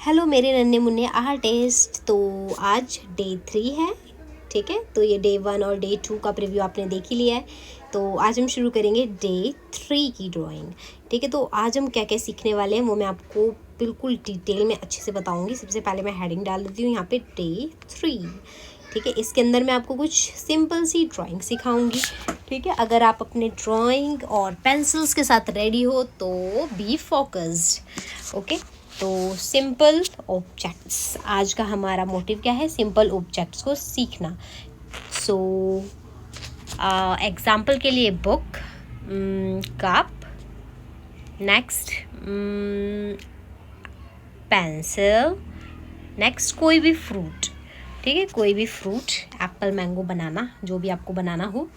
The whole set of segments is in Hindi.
हेलो मेरे नन्हे मुन्ने आर्टिस्ट। तो आज डे 3 है, ठीक है। तो ये डे 1 और डे 2 का प्रीव्यू आपने देख ही लिया है। तो आज हम शुरू करेंगे डे 3 की ड्राइंग, ठीक है। तो आज हम क्या क्या सीखने वाले हैं वो मैं आपको बिल्कुल डिटेल में अच्छे से बताऊंगी। सबसे पहले मैं हेडिंग डाल देती हूँ यहाँ पे डे 3, ठीक है। इसके अंदर मैं आपको कुछ सिंपल सी ड्राइंग सिखाऊंगी, ठीक है। अगर आप अपने ड्राइंग और पेंसिल्स के साथ रेडी हो तो बी फोकस्ड, ओके। तो सिंपल ऑब्जेक्ट्स, आज का हमारा मोटिव क्या है? सिंपल ऑब्जेक्ट्स को सीखना। सो एग्जाम्पल के लिए book, cup, next pencil, next कोई भी फ्रूट, ठीक है। कोई भी फ्रूट, एप्पल, मैंगो, बनाना, जो भी आपको बनाना हो,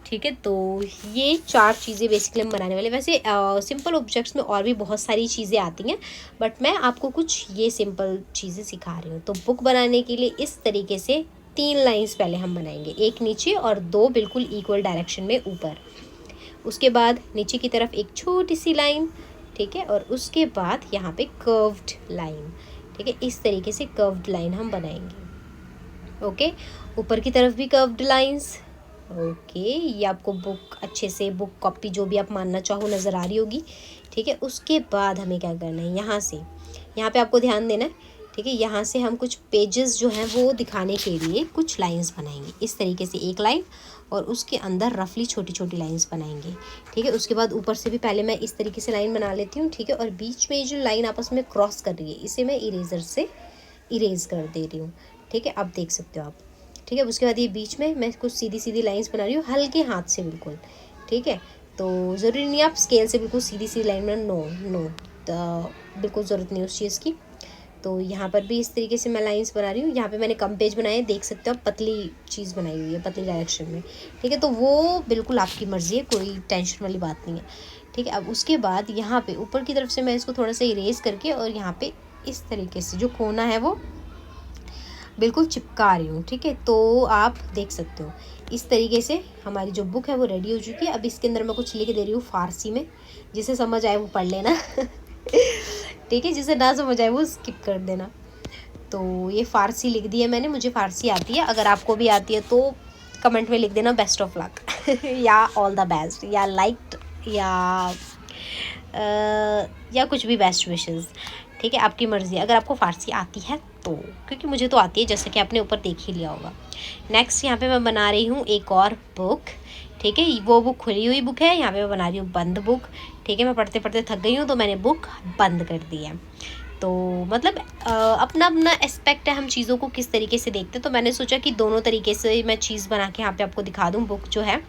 ठीक है। तो ये 4 चीज़ें बेसिकली हम बनाने वाले। वैसे सिंपल ऑब्जेक्ट्स में और भी बहुत सारी चीज़ें आती हैं, बट मैं आपको कुछ ये सिंपल चीज़ें सिखा रही हूँ। तो बुक बनाने के लिए इस तरीके से 3 लाइंस पहले हम बनाएंगे, एक नीचे और 2 बिल्कुल इक्वल डायरेक्शन में ऊपर। उसके बाद नीचे की तरफ एक छोटी सी लाइन, ठीक है। और उसके बाद यहाँ पे कर्व्ड लाइन, ठीक है। इस तरीके से कर्व्ड लाइन हम बनाएंगे, ओके। ऊपर की तरफ भी कर्व्ड लाइंस, ओके। ये आपको बुक अच्छे से, बुक कॉपी जो भी आप मानना चाहो, नज़र आ रही होगी, ठीक है। उसके बाद हमें क्या करना है, यहाँ पे आपको ध्यान देना है, ठीक है। यहाँ से हम कुछ पेजेस जो हैं वो दिखाने के लिए कुछ लाइंस बनाएंगे। इस तरीके से एक लाइन और उसके अंदर रफली छोटी छोटी लाइंस बनाएंगे, ठीक है। उसके बाद ऊपर से भी पहले मैं इस तरीके से लाइन बना लेती हूँ, ठीक है। और बीच में जो लाइन आपस में क्रॉस कर रही है, इसे मैं इरेजर से इरेज कर दे रही हूँ, ठीक है। अब देख सकते हो आप, ठीक है। उसके बाद ये बीच में मैं कुछ सीधी सीधी लाइंस बना रही हूँ, हल्के हाथ से बिल्कुल, ठीक है। तो ज़रूरी नहीं आप स्केल से बिल्कुल सीधी सीधी लाइन में, नो, तो बिल्कुल ज़रूरत नहीं उस चीज़ की। तो यहाँ पर भी इस तरीके से मैं लाइंस बना रही हूँ। यहाँ पे मैंने कम पेज बनाए, देख सकते हो, पतली चीज़ बनाई हुई है, पतली डायरेक्शन में, ठीक है। तो वो बिल्कुल आपकी मर्ज़ी है, कोई टेंशन वाली बात नहीं है, ठीक है। अब उसके बाद यहाँ पे ऊपर की तरफ से मैं इसको थोड़ा सा इरेज करके और यहाँ पे इस तरीके से जो कोना है वो बिल्कुल चिपका रही हूँ, ठीक है। तो आप देख सकते हो इस तरीके से हमारी जो बुक है वो रेडी हो चुकी है। अब इसके अंदर मैं कुछ लिख दे रही हूँ फारसी में, जिसे समझ आए वो पढ़ लेना ठीक है। जिसे ना समझ आए वो स्किप कर देना। तो ये फारसी लिख दी है मैंने, मुझे फारसी आती है। अगर आपको भी आती है तो कमेंट में लिख देना बेस्ट ऑफ लक या ऑल द बेस्ट, या लाइक्ड, या कुछ भी बेस्ट विशेस, ठीक है। आपकी मर्ज़ी, अगर आपको फ़ारसी आती है तो, क्योंकि मुझे तो आती है, जैसे कि आपने ऊपर देख ही लिया होगा। नेक्स्ट यहाँ पे मैं बना रही हूँ एक और बुक, ठीक है। वो बुक खुली हुई बुक है, यहाँ पे मैं बना रही हूँ बंद बुक, ठीक है। मैं पढ़ते पढ़ते थक गई हूँ तो मैंने बुक बंद कर दी है। तो मतलब अपना अपना एस्पेक्ट है, हम चीज़ों को किस तरीके से देखते हैं। तो मैंने सोचा कि दोनों तरीके से मैं चीज़ बना के यहाँ पे आपको दिखा दूँ बुक जो है,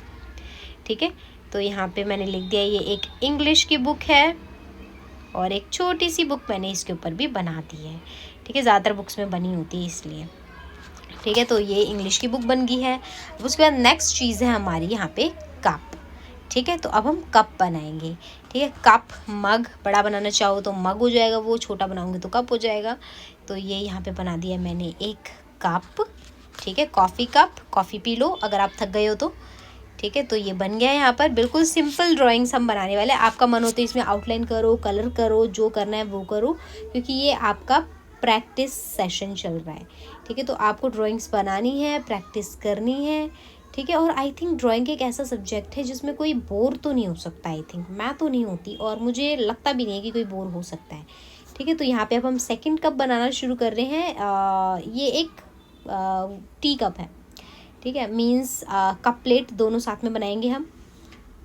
ठीक है। तो यहाँ पे मैंने लिख दिया ये एक इंग्लिश की बुक है और एक छोटी सी बुक मैंने इसके ऊपर भी बना दी है, ठीक है। ज़्यादातर बुक्स में बनी होती है इसलिए, ठीक है। तो ये इंग्लिश की बुक बन गई है। उसके बाद नेक्स्ट चीज़ है हमारी यहाँ पे कप, ठीक है। तो अब हम कप बनाएंगे, ठीक है। कप, मग, बड़ा बनाना चाहो तो मग हो जाएगा, वो छोटा बनाऊंगे तो कप हो जाएगा। तो ये यहाँ पे बना दिया मैंने एक कप, ठीक है। Coffee cup, coffee P low अगर आप थक गए हो तो, ठीक है। तो ये बन गया है। यहाँ पर बिल्कुल सिंपल ड्राइंग्स हम बनाने वाले हैं। आपका मन हो तो इसमें आउटलाइन करो, कलर करो, जो करना है वो करो, क्योंकि ये आपका प्रैक्टिस सेशन चल रहा है, ठीक है। तो आपको ड्राइंग्स बनानी है, प्रैक्टिस करनी है, ठीक है। और आई थिंक ड्राइंग एक ऐसा सब्जेक्ट है जिसमें कोई बोर तो नहीं हो सकता। आई थिंक मैं तो नहीं होती और मुझे लगता भी नहीं है कि कोई बोर हो सकता है, ठीक है। तो यहाँ पे अब हम सेकंड कप बनाना शुरू कर रहे हैं। ये एक टी कप है, ठीक है। मीन्स कप प्लेट दोनों साथ में बनाएंगे हम,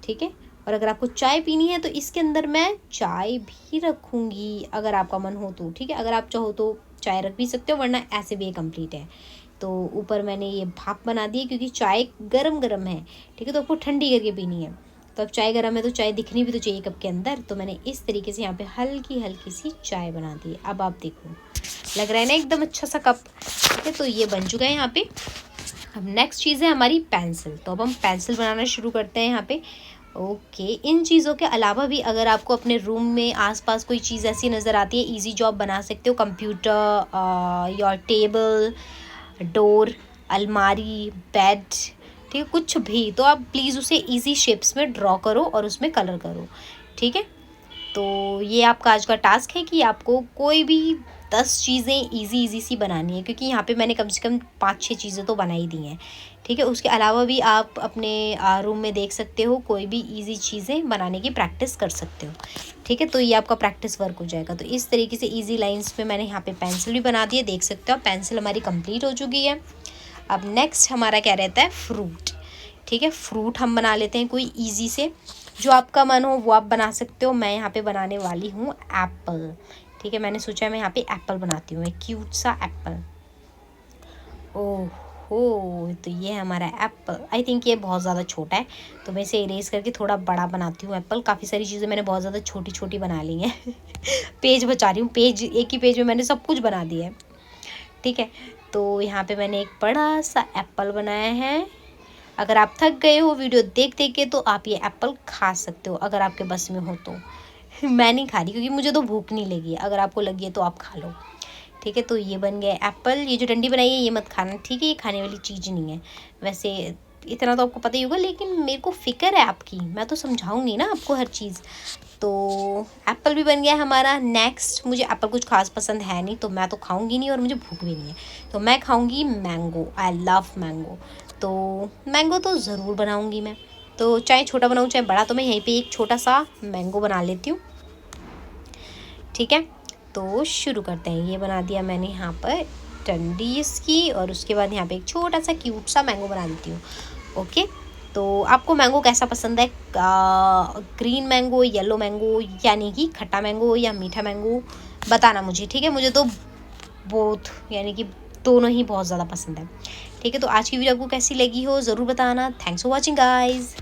ठीक है। और अगर आपको चाय पीनी है तो इसके अंदर मैं चाय भी रखूँगी अगर आपका मन हो तो, ठीक है। अगर आप चाहो तो चाय रख भी सकते हो, वरना ऐसे भी ये कंप्लीट है। तो ऊपर मैंने ये भाप बना दी है क्योंकि चाय गरम गरम है, ठीक है। तो आपको ठंडी करके पीनी है। तो अब चाय गरम है तो चाय दिखनी भी तो चाहिए कप के अंदर। तो मैंने इस तरीके से यहाँ पे हल्की हल्की सी चाय बना दी है। अब आप देखो, लग रहा है ना एकदम अच्छा सा कप, ठीक है। तो ये बन चुका है यहाँ पे। अब नेक्स्ट चीज़ है हमारी पेंसिल। तो अब हम पेंसिल बनाना शुरू करते हैं यहाँ पे, ओके। इन चीज़ों के अलावा भी अगर आपको अपने रूम में आसपास कोई चीज़ ऐसी नज़र आती है, इजी जॉब बना सकते हो। कंप्यूटर, योर टेबल, डोर, अलमारी, बेड, ठीक है, कुछ भी। तो आप प्लीज़ उसे इजी शेप्स में ड्रॉ करो और उसमें कलर करो, ठीक है। तो ये आपका आज का टास्क है कि आपको कोई भी 10 चीज़ें इजी सी बनानी है, क्योंकि यहाँ पे मैंने कम से कम 5-6 चीज़ें तो बना ही दी हैं, ठीक है। उसके अलावा भी आप अपने रूम में देख सकते हो, कोई भी इजी चीज़ें बनाने की प्रैक्टिस कर सकते हो, ठीक है। तो ये आपका प्रैक्टिस वर्क हो जाएगा। तो इस तरीके से इजी लाइंस में मैंने यहाँ पे पेंसिल भी बना दी है, देख सकते हो। पेंसिल हमारी कंप्लीट हो चुकी है। अब नेक्स्ट हमारा क्या रहता है, फ्रूट, ठीक है। फ्रूट हम बना लेते हैं कोई ईजी से, जो आपका मन हो वो आप बना सकते हो। मैं यहाँ पे बनाने वाली हूँ एप्पल, ठीक है। मैंने सोचा मैं यहाँ पे एप्पल बनाती हूँ, एक क्यूट सा एप्पल। ओह हो, तो ये है हमारा एप्पल। आई थिंक ये बहुत ज़्यादा छोटा है, तो मैं इसे इरेज करके थोड़ा बड़ा बनाती हूँ एप्पल। काफ़ी सारी चीज़ें मैंने बहुत ज़्यादा छोटी छोटी बना ली हैं पेज बचा रही हूँ, पेज एक ही पेज में मैंने सब कुछ बना दिया है, ठीक है। तो यहाँ पे मैंने एक बड़ा सा एप्पल बनाया है। अगर आप थक गए हो वीडियो देख देख के तो आप ये एप्पल खा सकते हो, अगर आपके बस में हो तो मैं नहीं खा रही क्योंकि मुझे तो भूख नहीं लगी है, अगर आपको लगी है तो आप खा लो, ठीक है। तो ये बन गया एप्पल। ये जो डंडी बनाई है ये मत खाना, ठीक है, ये खाने वाली चीज़ नहीं है। वैसे इतना तो आपको पता ही होगा, लेकिन मेरे को फ़िक्र है आपकी, मैं तो समझाऊंगी ना आपको हर चीज़। तो एप्पल भी बन गया है हमारा। नेक्स्ट, मुझे एप्पल कुछ खास पसंद है नहीं, तो मैं तो खाऊंगी नहीं और मुझे भूख भी नहीं है, तो मैं खाऊंगी मैंगो। आई लव मैंगो, तो मैंगो तो ज़रूर बनाऊंगी मैं। तो चाहे छोटा बनाऊँ चाहे बड़ा, तो मैं यहीं पे एक छोटा सा मैंगो बना लेती हूँ, ठीक है। तो शुरू करते हैं। ये बना दिया मैंने यहाँ पर डंडी इसकी, और उसके बाद यहाँ पे एक छोटा सा क्यूट सा मैंगो बना देती हूँ, ओके। तो आपको मैंगो कैसा पसंद है, ग्रीन मैंगो, येलो मैंगो, यानी कि खट्टा मैंगो या मीठा मैंगो, बताना मुझे, ठीक है। मुझे तो बोथ यानी कि दोनों ही बहुत ज़्यादा पसंद है, ठीक है। तो आज की वीडियो आपको कैसी लगी हो ज़रूर बताना। Thanks for watching guys.